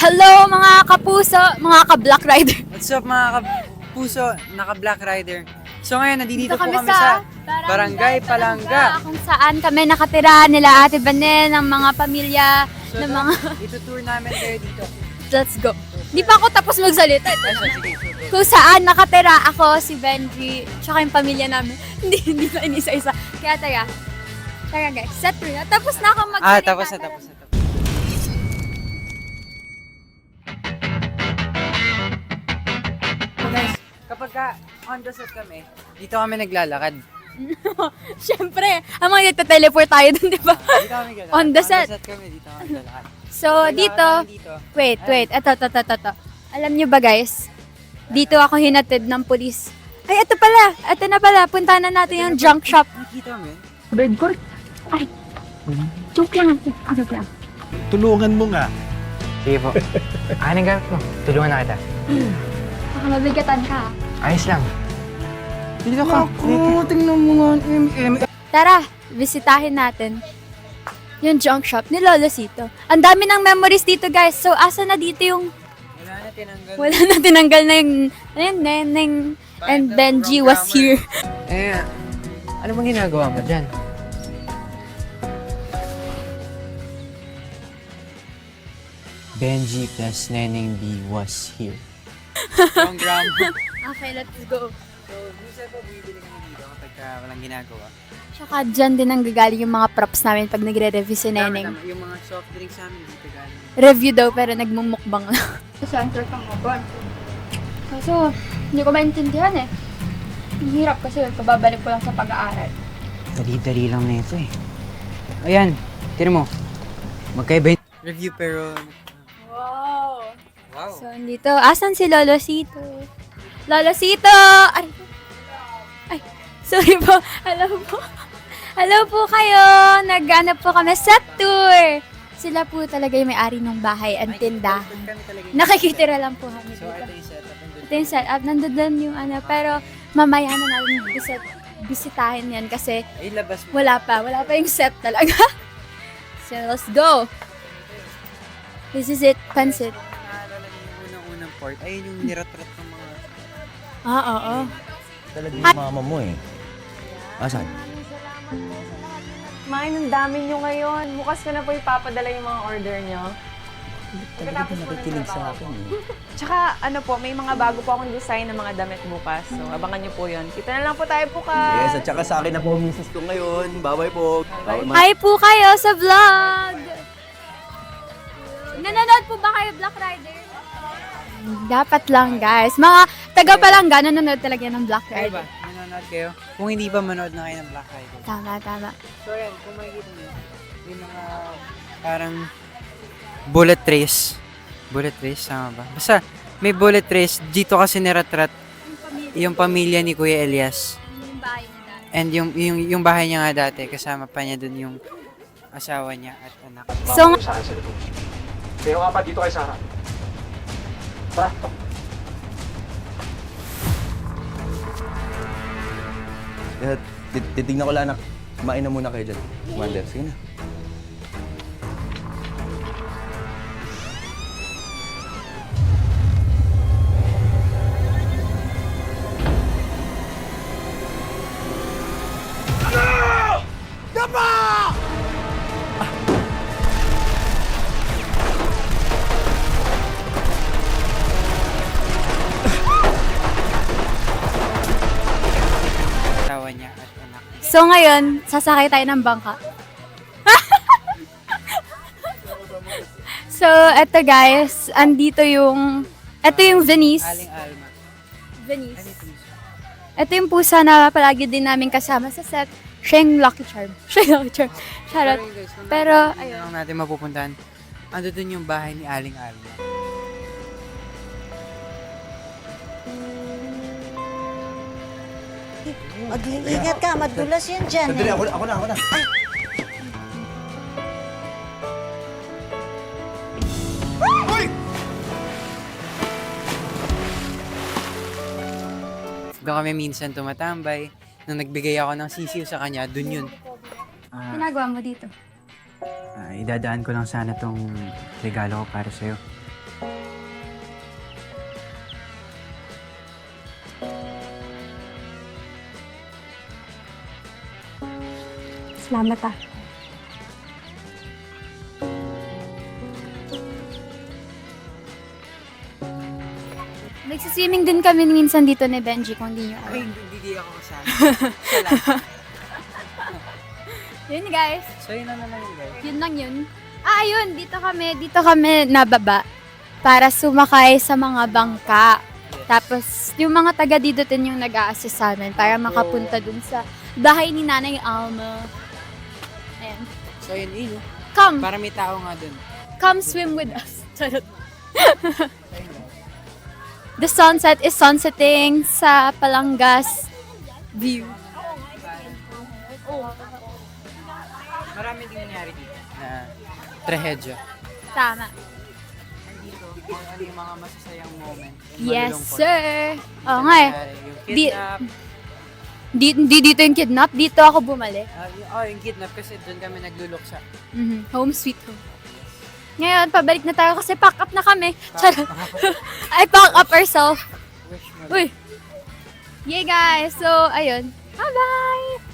Hello mga kapuso, mga ka-Black Rider. What's up mga kapuso, naka-Black Rider. So ngayon, nandito po kami kami sa Barangay Palangga. Kung saan kami nakatira nila Ate Banel, ng mga pamilya, So ng mga... itutour namin kayo dito. Let's go. Di pa ako tapos magsalita. Sige. Kung saan nakatira ako, si Benji, tsaka yung pamilya namin. Hindi na inisa-isa. Kaya tara guys, set mo na. Tapos na ako magsalita. Tapos na. So guys, kapag on the set kami, dito kami naglalakad. Siyempre, ang mga nagta-teleport tayo dun, di ba? Dito kami naglalakad. On the set. Kami, dito kami naglalakad. So, dito, wait. Ito. Alam niyo ba guys, dito ako hinatid ng pulis. Ay, ito na pala. Punta na natin yung junk shop. Nakita mo yun? Bird court? Ay, joke lang. Joke lang. Tulungan mo nga. Sige po. Anong gamit mo? Tulungan na kita. Baka mabigatan ka. Ayos lang. Dito ka. Tingnan mo nga. Tara, bisitahin natin yung junk shop ni Lolo Sito. Ang dami ng memories dito guys. So, asa na dito yung... Wala na tinanggal na yung Neneng and Benji was here. Ano bang ginagawa mo dyan? Benji plus Neneng B was here. Wrong gram. Okay, let's go. So, minsan po bibili kami dito kapag walang ginagawa. Tsaka dyan din ang gagaling yung mga props namin pag nagre-review si Neneng. Yung mga soft drinks namin dito galing. Review daw pero nagmumukbang lang. Center kang mabon. Kaso, hindi ko maintindihan eh. Ang hirap kasi pababalik ko lang sa pag-aaral. Dali-dali lang na ito eh. Ayan, tinan mo. Magkaiba yung... Review pero... Wow! Wow. So, andito. Asan si Lolo Sito? Lolo Sito! Ay, sorry po. Hello po kayo. Nag-ano po kami set tour. Sila po talaga yung may-ari ng bahay at tindahan. Nakikitira lang po kami So, dito. ito yung setup. Ito yung setup. Nandun yung ano. Pero mamaya na natin bisitahin yan kasi Ay, labas mo. wala pa yung set talaga. So, let's go. This is it. Pansit. Naalala niyo yung unang-unang part. Ayun yung nirat-rat ng mga... Oo. Talaga yung mama mo eh. Asan? Main, ang dami nyo ngayon. Bukas ko na po ipapadala yung mga order nyo. Talaga din nakikinig sa akin eh. Tsaka ano po, may mga bago po akong design ng mga damit bukas. So, abangan nyo po yun. Kita na lang po tayo bukas. Yes, at saka sa akin na po ang misis ko ngayon. Bye-bye po. Hi po kayo sa vlog! Nanonood po ba kayo Black Rider? Dapat lang guys. Mga taga Palangga nanonood talaga ng Black Ay ba? Rider. Nanonood kayo? Kung hindi pa manood na kayo ng Black Rider. Tama. So yan, kung makikita nyo, yung mga parang bullet trace. Bullet trace, tama ba? Basta, may bullet trace. Dito kasi niratrat yung pamilya ni Kuya Elias. Yung bahay niya dati. And yung bahay niya nga dati, kasama pa niya dun yung asawa niya at anak. So, Kayo nga pa, dito kay Sarah. Tara. Titignan ko lang na kumain na muna kayo dyan. Commander, sige na. Asawa niya at anak. so ngayon, sasakay tayo ng bangka. So, eto guys, eto yung Venice. Aling Alma. Venice. Ito yung pusa na palagi din namin kasama sa set. Siya yung Lucky Charm. Charot. Pero, ayun lang natin mapupuntahan. Ando dun yung bahay ni Aling Alma. Mag-iingat ka, madulas yan dyan Sandali, eh. ako na. Doon kami minsan tumatambay. Nung nagbigay ako ng sisiw sa kanya, dun yun. ginagawa mo dito? Idadaan ko lang sana tong regalo ko para sa'yo. Salamat ah. Nagsiswimming din kami minsan dito ni Benji kung di nyo Ay, alam. hindi ako kasama. Siya lang. Yun guys, So, yun na naman yun, guys. yun lang yun. Ayun, dito kami nababa para sumakay sa mga bangka. Tapos, yung mga taga dito din yung nag-a-assist sa amin para makapunta dun sa bahay ni Nanay Alma. Ayan. So, yun, yun. Come, Para may tao nga dun. come swim with us. Charot. The sunset is sunsetting sa Palangas view. Marami din nangyari dito na trahedya. Tama. Dito, kung ano yung mga masasayang moment. yung Yes, malulungkot. sir. Oo nga eh. Nangyari, Yung Di- kidnap. Di dito yung kidnap, dito ako bumalik. Yung kidnap kasi doon kami nagluluksa. Home sweet home. Ngayon, pabalik na tayo kasi pack up na kami. Charot. I pack up ourselves. Wish mo. Uy. Yeah guys, so ayun. Bye-bye!